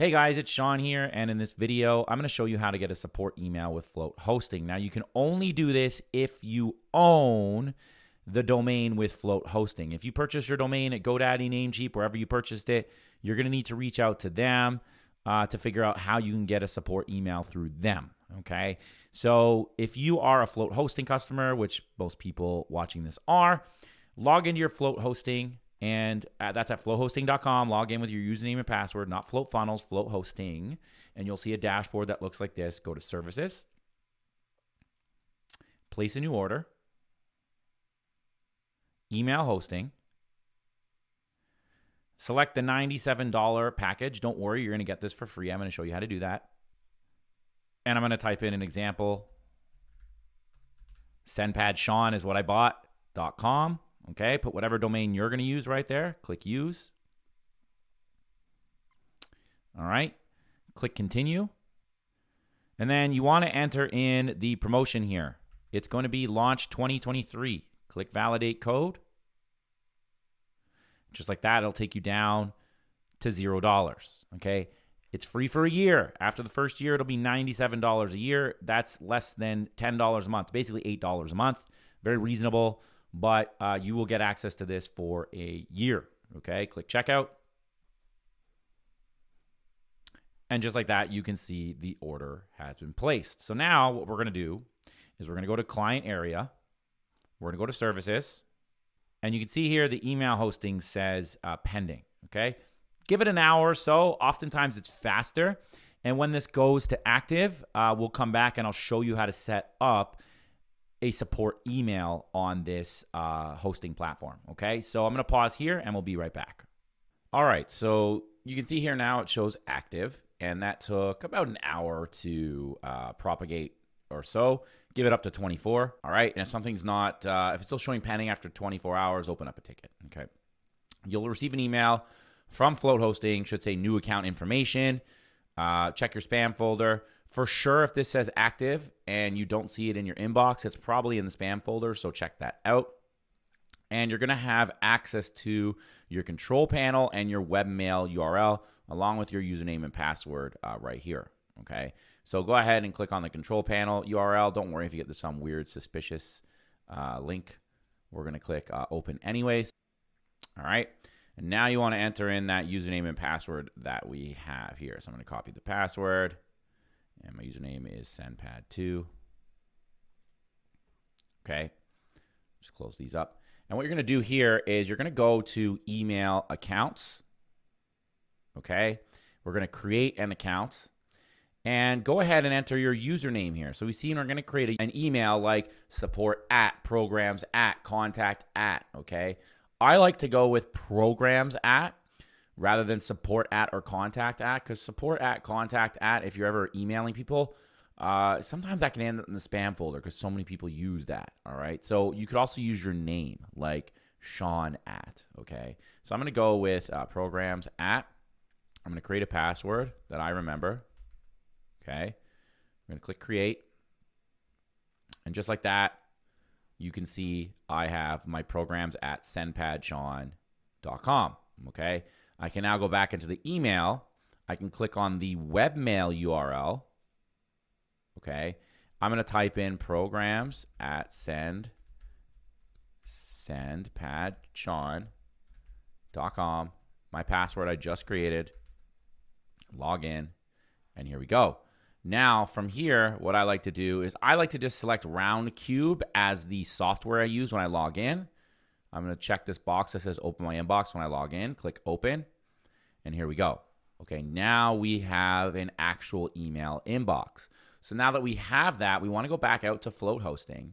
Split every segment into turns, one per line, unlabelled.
Hey guys, it's Sean here, and in this video, I'm going to show you how to get a support email with Float Hosting. Now, you can only do this if you own the domain with Float Hosting. If you purchase your domain at GoDaddy, Namecheap, wherever you purchased it, you're going to need to reach out to them to figure out how you can get a support email through them. Okay, so if you are a Float Hosting customer, which most people watching this are, log into your Float Hosting. And that's at floathosting.com. Log in with your username and password, not Float Funnels, Float Hosting. And you'll see a dashboard that looks like this. Go to Services. Place a new order. Email hosting. Select the $97 package. Don't worry, you're going to get this for free. I'm going to show you how to do that. And I'm going to type in an example. SendPadSean is what I bought.com. Okay, put whatever domain you're going to use right there. Click Use. All right, click Continue. And then you want to enter in the promotion here. It's going to be Launch 2023. Click Validate Code. Just like that, it'll take you down to $0. Okay, it's free for a year. After the first year, it'll be $97 a year. That's less than $10 a month, basically $8 a month. Very reasonable. But you will get access to this for a year. Okay, click checkout. And just like that, you can see the order has been placed. So now what we're going to do is we're going to go to client area. We're going to go to services. And you can see here the email hosting says pending. Okay, give it an hour or so. Oftentimes it's faster. And when this goes to active, we'll come back and I'll show you how to set up a support email on this hosting platform. Okay, so I'm going to pause here and we'll be right back. All right, so you can see here now it shows active, and that took about an hour to propagate or so. Give it up to 24. All right, and if something's not, if it's still showing pending after 24 hours, open up a ticket. Okay, you'll receive an email from Float Hosting, should say new account information. Check your spam folder. For sure, if this says active and you don't see it in your inbox, it's probably in the spam folder, so check that out. And you're going to have access to your control panel and your webmail URL along with your username and password right here, okay? So go ahead and click on the control panel URL. Don't worry if you get some weird, suspicious link. We're going to click open anyways. All right, and now you want to enter in that username and password that we have here. So I'm going to copy the password. And my username is SendPad2. Okay, just close these up. And what you're going to do here is you're going to go to email accounts. Okay, we're going to create an account and go ahead and enter your username here. So we see we're going to create an email like support at, programs at, contact at. Okay, I like to go with programs at rather than support at or contact at, because support at, contact at, if you're ever emailing people, sometimes that can end up in the spam folder because so many people use that, all right? So you could also use your name, like Sean at, okay? So I'm going to go with programs at. I'm going to create a password that I remember, okay? I'm going to click create. And just like that, you can see I have my programs at sendpadsean.com, okay? I can now go back into the email. I can click on the webmail URL. Okay. I'm going to type in programs at sendpadsean.com. My password I just created. Log in. And here we go. Now from here, what I like to do is I like to just select Roundcube as the software I use when I log in. I'm going to check this box that says open my inbox when I log in. Click open. And here we go. Okay, now we have an actual email inbox. So now that we have that, we want to go back out to Float Hosting.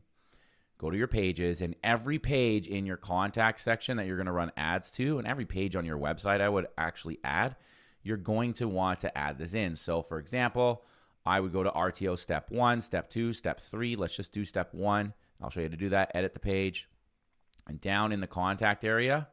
Go to your pages, and every page in your contact section that you're going to run ads to, and every page on your website I would actually add, you're going to want to add this in. So for example, I would go to RTO step 1, step 2, step 3. Let's just do step 1. I'll show you how to do that. Edit the page. And down in the contact area,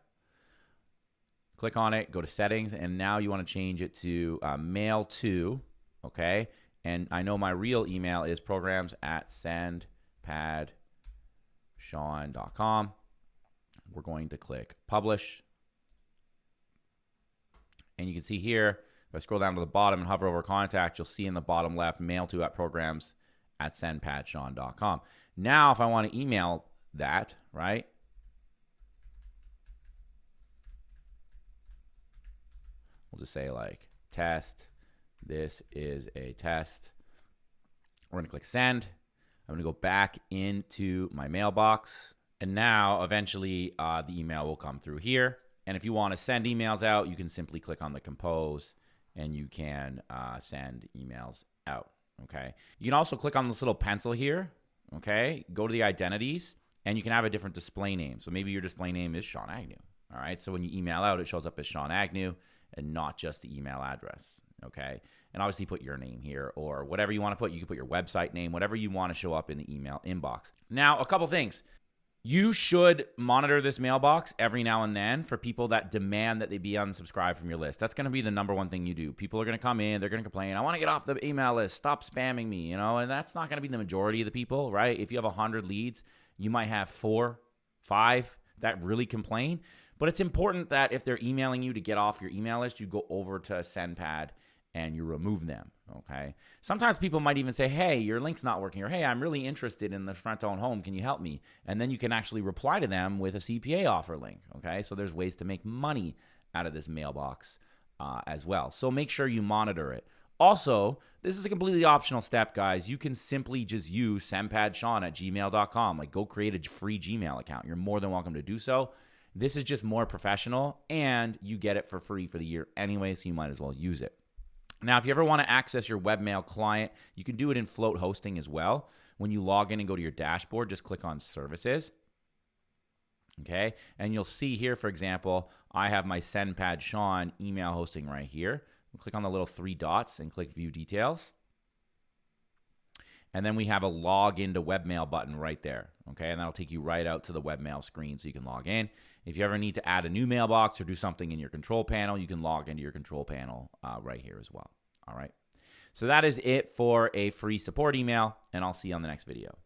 click on it, go to settings, and now you want to change it to mail to, okay? And I know my real email is programs at sendpadsean.com. We're going to click publish. And you can see here, If I scroll down to the bottom and hover over contact, you'll see in the bottom left, mail to at programs@sendpadshawn.com. Now, if I want to email that, right? We'll just say like test. This is a test. We're going to click send. I'm going to go back into my mailbox. And now, eventually, the email will come through here. And if you want to send emails out, you can simply click on the compose and you can send emails out, okay? You can also click on this little pencil here, okay? Go to the identities, and you can have a different display name. So maybe your display name is Shawn Agnew, all right? So when you email out, it shows up as Shawn Agnew and not just the email address, okay? And obviously put your name here or whatever you want to put. You can put your website name, whatever you want to show up in the email inbox. Now, a couple things. You should monitor this mailbox every now and then for people that demand that they be unsubscribed from your list. That's going to be the number one thing you do. People are going to come in, they're going to complain, I want to get off the email list, stop spamming me, you know, and that's not going to be the majority of the people, right? If you have 100 leads, you might have 4, 5 that really complain. But it's important that if they're emailing you to get off your email list, you go over to SendPad and you remove them, okay? Sometimes people might even say, hey, your link's not working, or hey, I'm really interested in the front-owned home. Can you help me? And then you can actually reply to them with a CPA offer link, okay? So there's ways to make money out of this mailbox as well. So make sure you monitor it. Also, this is a completely optional step, guys. You can simply just use sendpadshawn@gmail.com. Like, go create a free Gmail account. You're more than welcome to do so. This is just more professional, and you get it for free for the year anyway, so you might as well use it. Now, if you ever want to access your webmail client, you can do it in Float Hosting as well. When you log in and go to your dashboard, just click on Services. Okay, and you'll see here, for example, I have my SendPad Shawn email hosting right here. We'll click on the little 3 dots and click View Details. And then we have a Log into Webmail button right there. Okay, and that'll take you right out to the webmail screen so you can log in. If you ever need to add a new mailbox or do something in your control panel, you can log into your control panel right here as well. All right. So that is it for a free support email, and I'll see you on the next video.